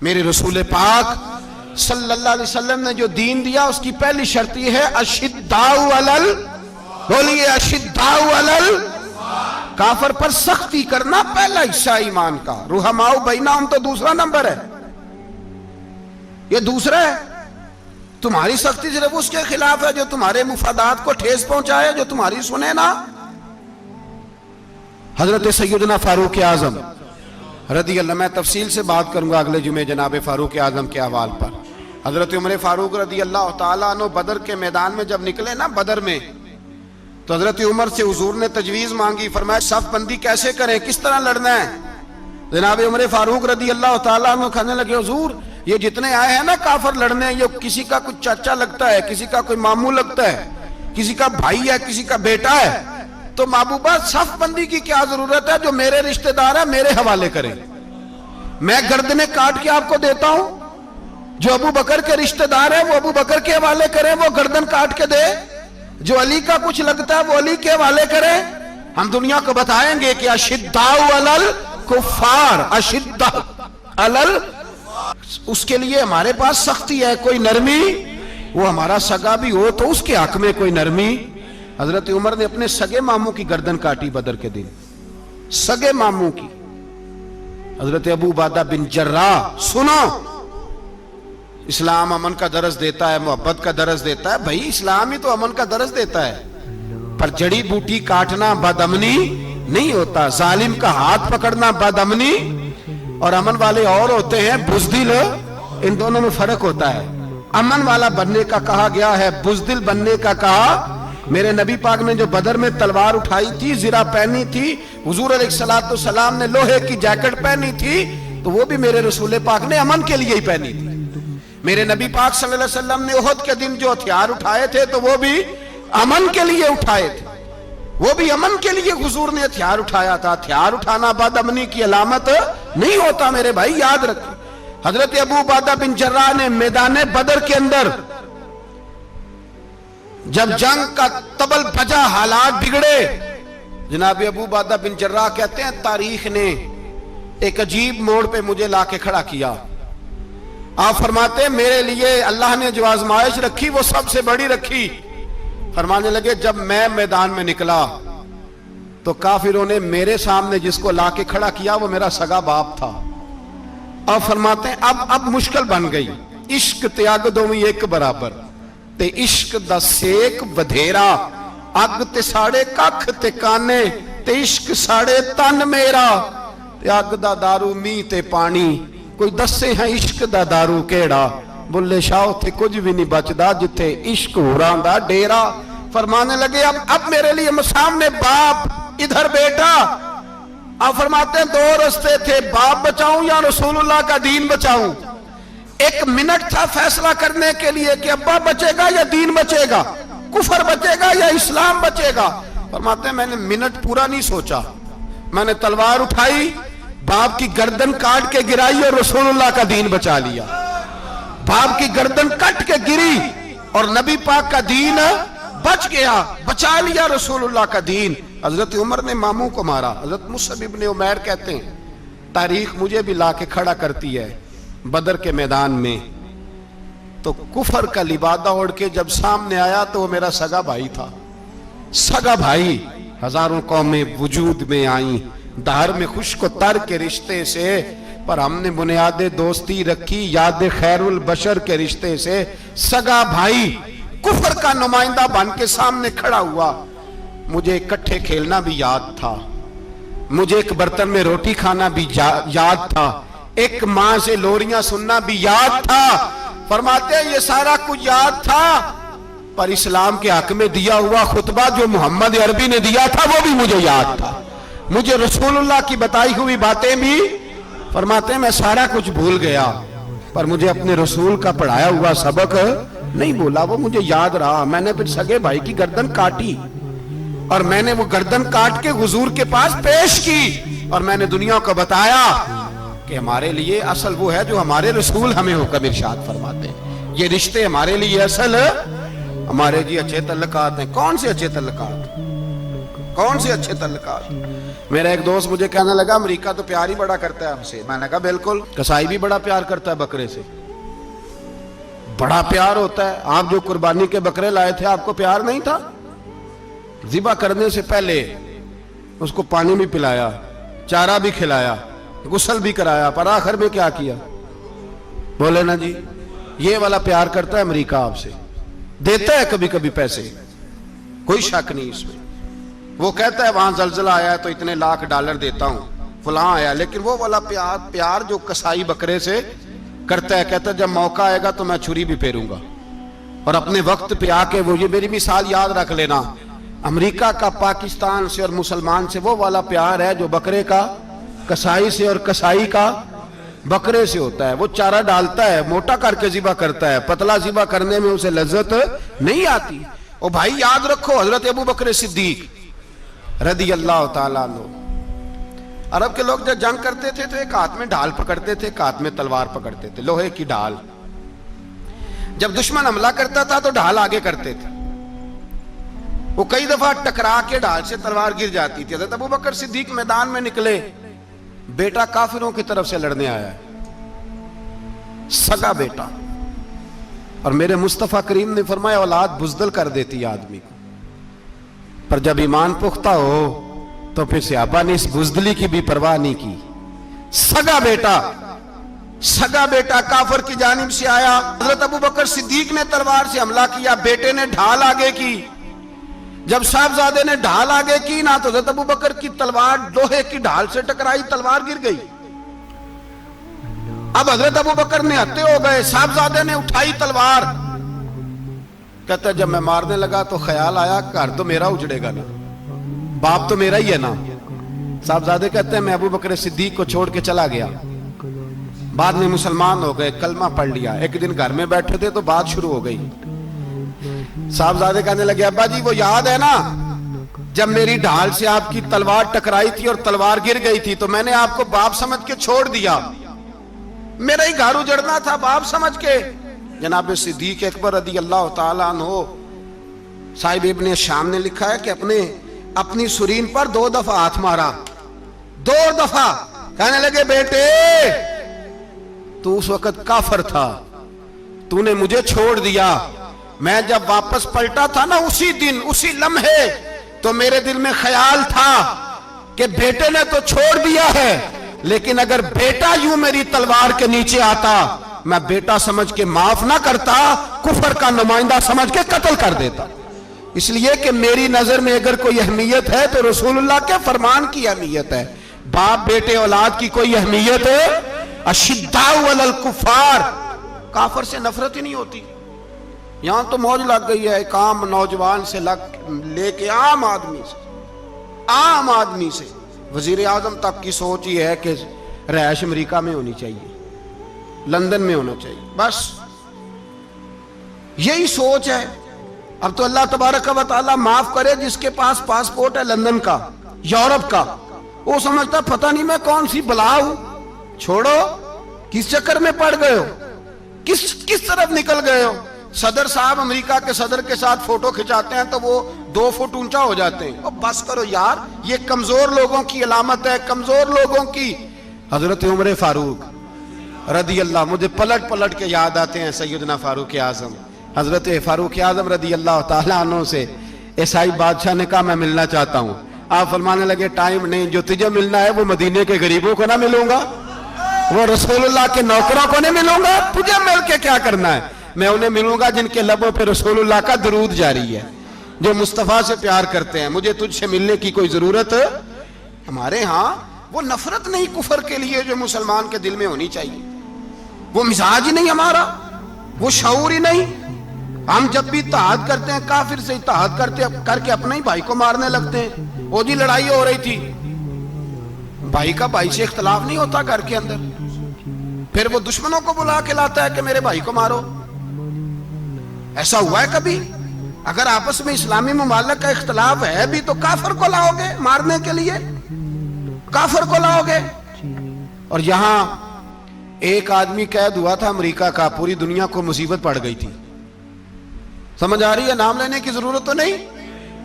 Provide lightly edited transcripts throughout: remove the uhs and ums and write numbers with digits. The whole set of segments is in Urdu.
میرے رسول پاک صلی اللہ علیہ وسلم نے جو دین دیا اس کی پہلی شرط یہ ہے اشداء علل، بولیے اشداء علل کافر پر سختی کرنا پہلا حصہ ایمان کا۔ رحماء بینہم تو دوسرا نمبر ہے، یہ دوسرا ہے۔ تمہاری سختی صرف اس کے خلاف ہے جو تمہارے مفادات کو ٹھیس پہنچائے، جو تمہاری سنے نا۔ حضرت سیدنا فاروق اعظم رضی اللہ، میں تفصیل سے بات کروں گا اگلے جمعے جناب فاروق اعظم کے حوال پر۔ حضرت عمر فاروق رضی اللہ تعالیٰ عنہ بدر کے میدان میں جب نکلے نا بدر میں، تو حضرت عمر سے حضور نے تجویز مانگی، فرمایا صف بندی کیسے کریں، کس طرح لڑنا ہے۔ جناب عمر فاروق رضی اللہ تعالیٰ عنہ کہنے لگے حضور یہ جتنے آئے ہیں نا کافر لڑنے، یہ کسی کا کوئی چاچا لگتا ہے، کسی کا کوئی ماموں لگتا ہے، کسی کا بھائی ہے، کسی کا بیٹا ہے، تو محبوبہ صف بندی کی کیا ضرورت ہے، جو میرے رشتہ دار ہیں میرے حوالے کریں، میں گردنیں کاٹ کے آپ کو دیتا ہوں۔ جو ابو بکر کے رشتہ دار ہیں وہ ابو بکر کے حوالے کریں، وہ گردن کاٹ کے دے۔ جو علی کا کچھ لگتا ہے وہ علی کے حوالے کریں۔ ہم دنیا کو بتائیں گے کہ اشداء علل کفار، اشداء علل، اس کے لیے ہمارے پاس سختی ہے، کوئی نرمی۔ وہ ہمارا سگا بھی ہو تو اس کے حق میں کوئی نرمی۔ حضرت عمر نے اپنے سگے ماموں کی گردن کاٹی بدر کے دن، سگے ماموں کی۔ حضرت ابو عبیدہ بن جراح، سنو، اسلام امن کا درس دیتا ہے، محبت کا درس دیتا ہے، بھائی اسلام ہی تو امن کا درس دیتا ہے، پر جڑی بوٹی کاٹنا بدامنی نہیں ہوتا، ظالم کا ہاتھ پکڑنا بدامنی، اور امن والے اور ہوتے ہیں بزدل، ان دونوں میں فرق ہوتا ہے۔ امن والا بننے کا کہا گیا ہے، بزدل بننے کا کہا۔ میرے نبی پاک نے جو بدر میں تلوار اٹھائی تھی، زرہ پہنی تھی، حضور علیہ السلام نے لوہے کی جیکٹ پہنی تھی، تو وہ بھی میرے رسول پاک نے امن کے لیے ہی پہنی تھی۔ میرے نبی پاک صلی اللہ علیہ وسلم نے احد کے دن جو ہتھیار اٹھائے تھے تو وہ بھی امن کے لیے اٹھائے تھے، وہ بھی امن کے لیے حضور نے ہتھیار اٹھایا تھا۔ ہتھیار اٹھانا بد امنی کی علامت نہیں ہوتا میرے بھائی، یاد رکھیں۔ حضرت ابو عبیدہ بن جراح نے میدان بدر کے اندر جب جنگ کا تبل بجا، حالات بگڑے، جناب ابو عبیدہ بن جراح کہتے ہیں تاریخ نے ایک عجیب موڑ پہ مجھے لا کے کھڑا کیا۔ آپ فرماتے ہیں میرے لیے اللہ نے جو آزمائش رکھی وہ سب سے بڑی رکھی۔ فرمانے لگے جب میں میدان میں نکلا تو کافروں نے میرے سامنے جس کو لا کے کھڑا کیا وہ میرا سگا باپ تھا۔ آپ فرماتے ہیں اب مشکل بن گئی، عشق تیاگ دومی ایک برابر، تے عشق دا سیک ودھیرا، اگ تے ساڑے ککھ تے کانے، تے عشق ساڑے تن میرا، تے اگ دا دارو می تے پانی، کوئی دسے ہیں عشق دا دارو کیڑا، بلے شاہ تھے کچھ بھی نہیں بچدا جتھے عشق ہوران دا ڈیرا۔ فرمانے لگے اب میرے لیے سامنے باپ، ادھر بیٹا۔ آپ فرماتے ہیں دو رستے تھے، باپ بچاؤں یا رسول اللہ کا دین بچاؤں۔ ایک منٹ تھا فیصلہ کرنے کے لیے کہ ابا بچے گا یا دین بچے گا، کفر بچے گا یا اسلام بچے گا۔ فرماتے ہیں میں نے منٹ پورا نہیں سوچا، میں نے تلوار اٹھائی، باپ کی گردن کاٹ کے گرائی اور رسول اللہ کا دین بچا لیا۔ باپ کی گردن کٹ کے گری اور نبی پاک کا دین بچ گیا، بچا لیا رسول اللہ کا دین۔ حضرت عمر نے ماموں کو مارا۔ حضرت مصعب ابن عمیر کہتے ہیں تاریخ مجھے بھی لا کے کھڑا کرتی ہے، بدر کے میدان میں تو کفر کا لبادہ اوڑھ کے جب سامنے آیا تو وہ میرا سگا بھائی تھا، سگا بھائی۔ ہزاروں قومیں وجود میں آئیں دہر میں خشک و تر کے رشتے سے، پر ہم نے بنیاد دوستی رکھی یاد خیر البشر کے رشتے سے۔ سگا بھائی کفر کا نمائندہ بن کے سامنے کھڑا ہوا۔ مجھے اکٹھے کھیلنا بھی یاد تھا، مجھے ایک برتن میں روٹی کھانا بھی یاد تھا، ایک ماں سے لوریاں سننا بھی یاد تھا۔ فرماتے ہیں یہ سارا کچھ یاد تھا، پر اسلام کے حق میں دیا ہوا خطبہ جو محمد عربی نے دیا تھا وہ بھی مجھے یاد تھا، مجھے رسول اللہ کی بتائی ہوئی باتیں بھی۔ فرماتے ہیں میں سارا کچھ بھول گیا، پر مجھے اپنے رسول کا پڑھایا ہوا سبق نہیں بولا، وہ مجھے یاد رہا۔ میں نے پھر سگے بھائی کی گردن کاٹی اور میں نے وہ گردن کاٹ کے حضور کے پاس پیش کی، اور میں نے دنیا کو بتایا کہ ہمارے لیے اصل وہ ہے جو ہمارے رسول ہمیں حکم ارشاد فرماتے ہیں۔ یہ رشتے ہمارے لیے اصل ہمارے جی اچھے تعلقات ہیں۔ کون سے اچھے تعلقات؟ کون سے اچھے تعلقات؟ میرا ایک دوست مجھے کہنے لگا امریکہ تو پیار ہی بڑا کرتا ہے ہم سے. میں نے کہا بالکل. کسائی بھی بڑا پیار کرتا ہے بکرے سے, بڑا پیار ہوتا ہے. آپ جو قربانی کے بکرے لائے تھے آپ کو پیار نہیں تھا؟ ذبح کرنے سے پہلے اس کو پانی بھی پلایا, چارہ بھی کھلایا, غسل بھی کرایا, پر آخر میں کیا کیا؟ بولے نا جی. یہ والا پیار کرتا ہے امریکہ آپ سے, دیتا ہے کبھی کبھی پیسے, کوئی شک نہیں اس میں. وہ کہتا ہے وہاں زلزلہ آیا ہے تو اتنے لاکھ ڈالر دیتا ہوں, فلاں آیا. لیکن وہ والا پیار جو کسائی بکرے سے کرتا ہے, کہتا ہے جب موقع آئے گا تو میں چھری بھی پھیروں گا. اور اپنے وقت پہ آ کے وہ, یہ میری مثال یاد رکھ لینا, امریکہ کا پاکستان سے اور مسلمان سے وہ والا پیار ہے جو بکرے کا کسائی سے اور کسائی کا بکرے سے ہوتا ہے. وہ چارہ ڈالتا ہے, موٹا کر کے ذبح کرتا ہے, پتلا ذبح کرنے میں اسے لذت نہیں آتی. اور بھائی یاد رکھو, حضرت ابو بکر صدیق رضی اللہ تعالیٰ عنہ, عرب کے لوگ جب جنگ کرتے تھے تو ایک ہاتھ میں ڈھال پکڑتے تھے, ایک ہاتھ میں تلوار پکڑتے تھے, لوہے کی ڈھال. جب دشمن حملہ کرتا تھا تو ڈھال آگے کرتے تھے. وہ کئی دفعہ ٹکرا کے ڈھال سے تلوار گر جاتی تھی. حضرت ابو بکر صدیق میدان میں نکلے, بیٹا کافروں کی طرف سے لڑنے آیا ہے, سگا بیٹا. اور میرے مصطفیٰ کریم نے فرمایا اولاد بزدل کر دیتی ہے آدمی کو, پر جب ایمان پختہ ہو تو پھر صحابہ نے اس بزدلی کی بھی پرواہ نہیں کی. سگا بیٹا کافر کی جانب سے آیا. حضرت ابو بکر صدیق نے تلوار سے حملہ کیا, بیٹے نے ڈھال آگے کی. جب صاحبزادے نے ڈھال آگے کی نا تو حضرت ابو بکر کی تلوار لوہے کی ڈھال سے ٹکرائی, تلوار گر گئی. اب حضرت ابو بکر نے ہتے ہو گئے, صاحبزادے نے اٹھائی تلوار. کہتا ہے جب میں مارنے لگا تو خیال آیا گھر تو میرا اجڑے گا نا, باپ تو میرا ہی ہے نا. صاحبزادے کہتے ہیں میں ابو بکر صدیق کو چھوڑ کے چلا گیا. بعد میں مسلمان ہو گئے, کلمہ پڑھ لیا. ایک دن گھر میں بیٹھے تھے تو بات شروع ہو گئی. صاحبزادے کہنے لگے ابا جی وہ یاد ہے نا جب میری ڈھال سے آپ کی تلوار ٹکرائی تھی اور تلوار گر گئی تھی تو میں نے آپ کو باپ سمجھ کے چھوڑ دیا, میرا ہی گھر اجڑنا تھا باپ سمجھ کے. جناب صدیق اکبر رضی اللہ تعالیٰ عنہ, صاحب ابن شام نے لکھا ہے کہ اپنی سرین پر 2 دفعہ ہاتھ مارا, 2 دفعہ. کہنے لگے بیٹے تو اس وقت کافر تھا, تو نے مجھے چھوڑ دیا. میں جب واپس پلٹا تھا نا اسی دن اسی لمحے تو میرے دل میں خیال تھا کہ بیٹے نے تو چھوڑ دیا ہے, لیکن اگر بیٹا یوں میری تلوار کے نیچے آتا میں بیٹا سمجھ کے معاف نہ کرتا, کفر کا نمائندہ سمجھ کے قتل کر دیتا. اس لیے کہ میری نظر میں اگر کوئی اہمیت ہے تو رسول اللہ کے فرمان کی اہمیت ہے. باپ بیٹے اولاد کی کوئی اہمیت ہے؟ اشداء علی الکفار, کافر سے نفرت ہی نہیں ہوتی. یہاں تو موج لگ گئی ہے ایک عام نوجوان سے لے کے عام آدمی سے وزیر اعظم تک کی سوچ یہ ہے کہ رہائش امریکہ میں ہونی چاہیے, لندن میں ہونا چاہیے, بس یہی سوچ ہے. اب تو اللہ تبارک و تعالیٰ معاف کرے جس کے پاس پاسپورٹ ہے لندن کا, یورپ کا, وہ سمجھتا پتہ نہیں میں کون سی بلا ہوں. چھوڑو, کس چکر میں پڑ گئے ہو, کس طرف نکل گئے ہو. صدر صاحب امریکہ کے صدر کے ساتھ فوٹو کھچاتے ہیں تو وہ 2 فٹ اونچا ہو جاتے ہیں. بس کرو یار, یہ کمزور لوگوں کی علامت ہے, کمزور لوگوں کی. حضرت عمر فاروق رضی اللہ, مجھے پلٹ کے یاد آتے ہیں سیدنا فاروق اعظم. حضرت فاروق اعظم رضی اللہ تعالیٰ عنہ سے عیسائی بادشاہ نے کہا میں ملنا چاہتا ہوں. آپ فرمانے لگے ٹائم نہیں, جو تجھے ملنا ہے وہ مدینے کے غریبوں کو نہ ملوں گا, وہ رسول اللہ کے نوکروں کو نہیں ملوں گا, تجھے مل کے کیا کرنا ہے. میں انہیں ملوں گا جن کے لبوں پہ رسول اللہ کا درود جاری ہے, جو مصطفیٰ سے پیار کرتے ہیں. مجھے تجھ سے ملنے کی کوئی ضرورت. ہمارے ہاں وہ نفرت نہیں کفر کے لیے جو مسلمان کے دل میں ہونی چاہیے, وہ مزاج ہی نہیں ہمارا, وہ شعور ہی نہیں. ہم جب بھی اتحاد کرتے ہیں کافر سے اتحاد کر کے اپنے ہی بھائی کو مارنے لگتے ہیں. وہ جی لڑائی ہو رہی تھی, بھائی کا بھائی سے اختلاف نہیں ہوتا گھر کے اندر, پھر وہ دشمنوں کو بلا کے لاتا ہے کہ میرے بھائی کو مارو. ایسا ہوا ہے کبھی؟ اگر آپس میں اسلامی ممالک کا اختلاف ہے بھی تو کافر کو لاؤ گے مارنے کے لیے, کافر کو لاؤ گے. اور یہاں ایک آدمی قید ہوا تھا امریکہ کا, پوری دنیا کو مصیبت پڑ گئی تھی. سمجھ آ رہی ہے؟ نام لینے کی ضرورت تو نہیں.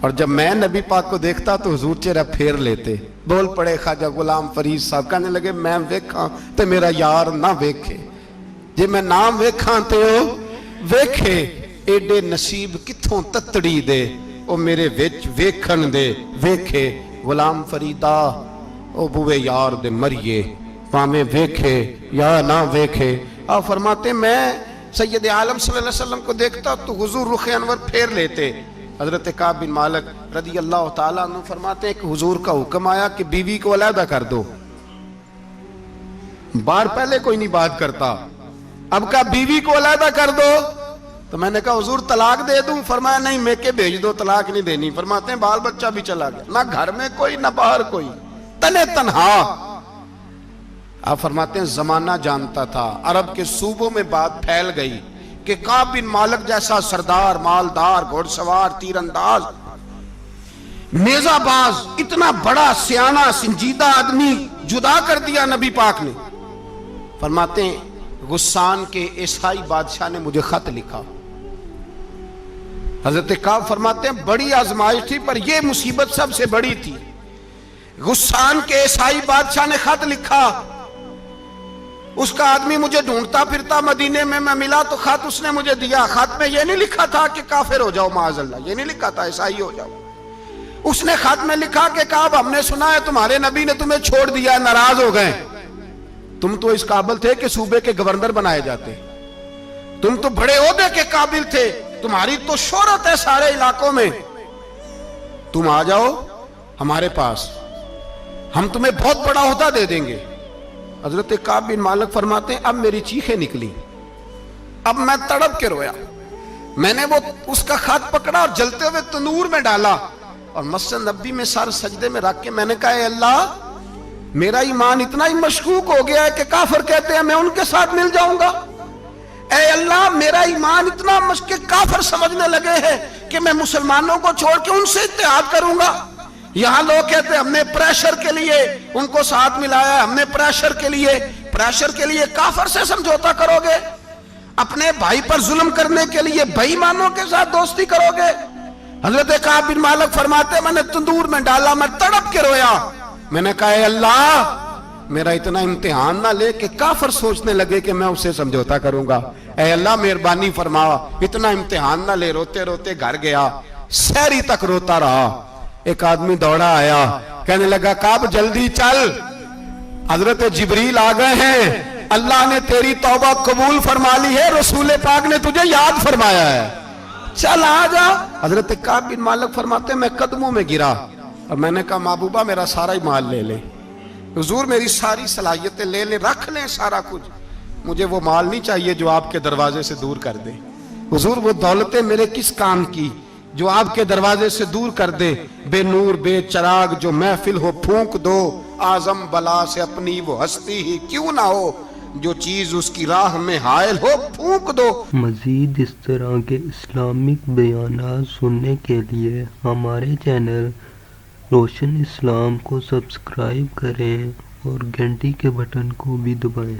اور جب میں نبی پاک کو دیکھتا تو حضور چہرہ پھیر لیتے. بول پڑے خواجہ غلام فرید صاحب, کہنے لگے میں ویکھاں تے میرا یار نہ ویکھے, جے میں نام ویکھاں تے او ویکھے. ایڈے نصیب کتھوں تتڑی دے او میرے وچ ویکھن دے ویکھے. غلام فریدا او بوے یار دے مریے پامیں ویکھے یا نہ ویکھے. آپ فرماتے میں سید عالم صلی اللہ علیہ وسلم کو دیکھتا تو حضور رخ انور پھیر لیتے. حضرت کعب بن مالک رضی اللہ تعالیٰ عنہ فرماتے ہیں کہ حضور کا حکم آیا کہ بیوی کو علیحدہ کر دو. بار پہلے کوئی نہیں بات کرتا, اب کہا بیوی کو علیحدہ کر دو. تو میں نے کہا حضور طلاق دے دوں؟ فرمایا نہیں میکے بھیج دو, طلاق نہیں دینی. فرماتے ہیں بال بچہ بھی چلا گیا, نہ گھر میں کوئی نہ باہر کوئی, تنے تنہا. آپ فرماتے ہیں زمانہ جانتا تھا, عرب کے صوبوں میں بات پھیل گئی کہ کعب بن مالک جیسا سردار, مالدار, گھوڑ سوار, تیر انداز, نیزہ باز, اتنا بڑا سیانہ سنجیدہ آدمی جدا کر دیا نبی پاک نے. فرماتے ہیں غسان کے عیسائی بادشاہ نے مجھے خط لکھا. حضرت کعب فرماتے ہیں بڑی آزمائش تھی پر یہ مصیبت سب سے بڑی تھی. غسان کے عیسائی بادشاہ نے خط لکھا, اس کا آدمی مجھے ڈھونڈتا پھرتا مدینے میں, میں ملا تو خط اس نے مجھے دیا. خط میں یہ نہیں لکھا تھا کہ کافر ہو جاؤ معاذ اللہ, یہ نہیں لکھا تھا عیسائی ہو جاؤ. اس نے خط میں لکھا کہ کعب ہم نے سنا ہے تمہارے نبی نے تمہیں چھوڑ دیا, ناراض ہو گئے. تم تو اس قابل تھے کہ صوبے کے گورنر بنائے جاتے, تم تو بڑے عہدے کے قابل تھے, تمہاری تو شہرت ہے سارے علاقوں میں, تم آ جاؤ ہمارے پاس, ہم تمہیں بہت بڑا عہدہ دے دیں گے. حضرت کعب بن مالک فرماتے ہیں اب میری چیخیں نکلی, اب میں تڑپ کے رویا. میں نے وہ اس کا خط پکڑا اور جلتے ہوئے تنور میں ڈالا اور مسجد نبی میں سر سجدے میں رکھ کے میں نے کہا اے اللہ میرا ایمان اتنا ہی مشکوک ہو گیا ہے کہ کافر کہتے ہیں میں ان کے ساتھ مل جاؤں گا. اے اللہ میرا ایمان اتنا مشکوک, کافر سمجھنے لگے ہیں کہ میں مسلمانوں کو چھوڑ کے ان سے اتحاد کروں گا. یہاں لوگ کہتے ہیں ہم نے پریشر کے لیے ان کو ساتھ ملایا, ہم نے پریشر کے لیے کافر سے سمجھوتا کرو گے, اپنے بھائی پر ظلم کرنے کے لیے بے ایمانوں کے ساتھ دوستی کرو گے. حضرت کعب بن مالک فرماتے میں نے تندور میں ڈالا, میں تڑپ کے رویا. میں نے کہا اے اللہ میرا اتنا امتحان نہ لے کہ کافر سوچنے لگے کہ میں اسے سمجھوتا کروں گا. اے اللہ مہربانی فرما, اتنا امتحان نہ لے. روتے روتے گھر گیا, سحری تک روتا رہا. ایک آدمی دوڑا آیا, کہنے لگا کعب جلدی چل, حضرت جبریل آ گئے ہیں, اللہ نے تیری توبہ قبول فرما لی ہے, رسول پاک نے تجھے یاد فرمایا ہے, چل آ جا. حضرت کعب بن مالک فرماتے میں قدموں میں گرا اور میں نے کہا محبوبہ میرا سارا ہی مال لے لے, حضور میری ساری صلاحیتیں لے لیں, رکھ لیں سارا کچھ, مجھے وہ مال نہیں چاہیے جو آپ کے دروازے سے دور کر دے. حضور وہ دولتیں میرے کس کام کی جو آپ کے دروازے سے دور کر دے. بے نور بے چراغ جو محفل ہو پھونک دو, اعظم بلا سے اپنی وہ ہستی ہی کیوں نہ ہو, جو چیز اس کی راہ میں حائل ہو پھونک دو. مزید اس طرح کے اسلامک بیانات سننے کے لیے ہمارے چینل روشن اسلام کو سبسکرائب کریں اور گھنٹی کے بٹن کو بھی دبائیں.